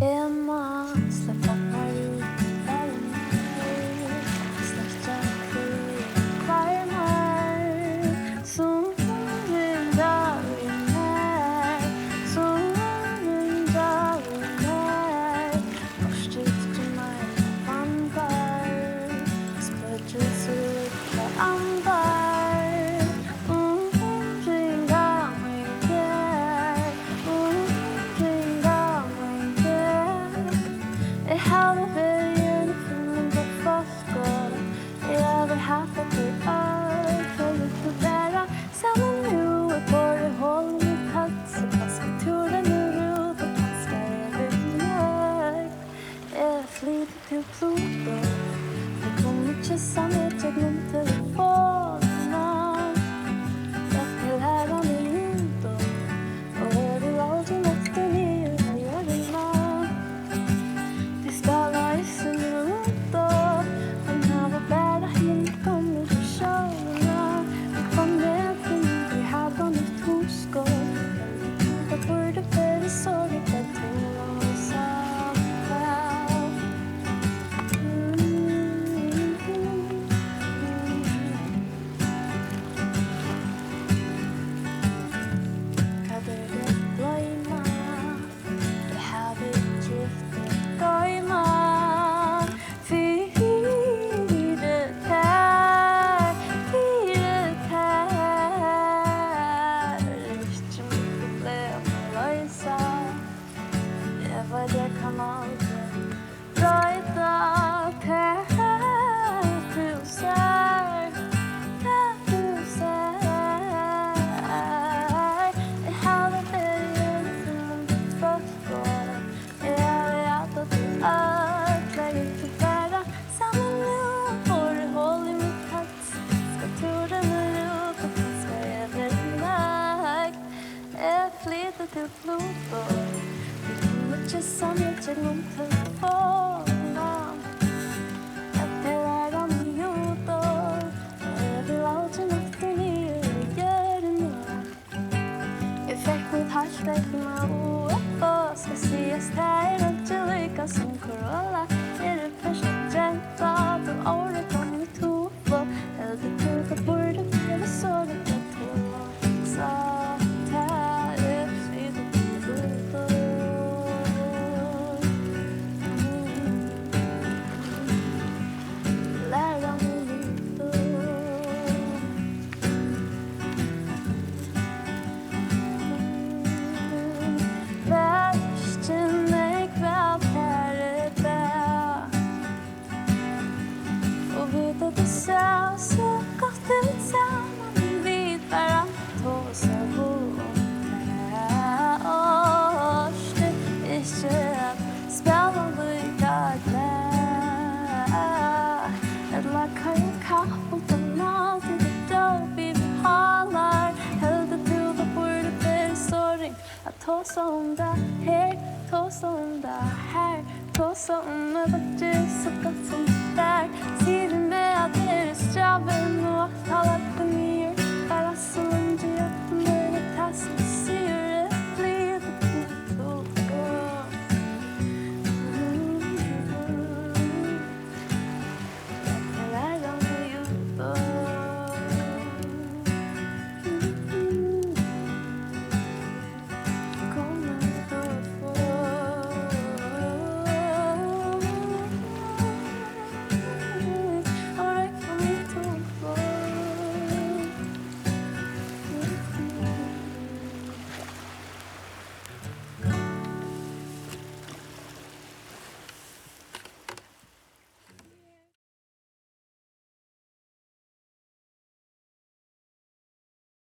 Emma, släppa ut värmer, släcka varmar, solen drar ner, borstutskrimmar vandrar, spödjus ut andar, ringa mig där, ringa mig där. Jag hade börjat från det forskare, jag vill ha för allt och lite värre. Samma nu är både håll i plats och passkontoren är ut och passar över mörk. Jag flyter till Pluto, det kommer kyssa mig till min telefonen. Jag vill höra mig ut och är du aldrig efter mig och vad gör du man? Det stavar i sin runt och han har varit värda helt kommer för kärna. Vi kom med till vi hade nytt hoskål. Jag borde börja såga på tål och samtal. Hade det glömma, det hade giftigt glömma. Fyret här, inte mitt problem att lösa. Jag vet jag kan aldrig röjda täthuser. Jag hade börjat från ditt förstår. Jag vet att du öklägger till världen. Samma nu får du håll i mitt hals. Ska turen och ut och ska jag bli nöjd. Jag flyter till Pluto. Du kommer kyssa mig till min telefon. Jag pillar dem i jordor. Jag vill aldrig efter dig och gör det nu. Jag fick mitt hashtag och ska ses här och du lyckas som Corolla. Är det första dränta då året om mitt huvud. Eller du borde bli så det blir till. Så här är flytet till Pluto. Lär dem i Pluto. Värsten är kväll här är bär. Och vet att du ser så gott ut samman. Vi bara tåsar vårt här. Det är inte att spela lika där. Eller kan jag kappa den alltid det då vi betalar. Hellre till det borde bli sorg. Att tåsa om det här, tåsa om det här. Tåsa om det var du så gott som det där. Ser du med att det är strabben och att alla på mig.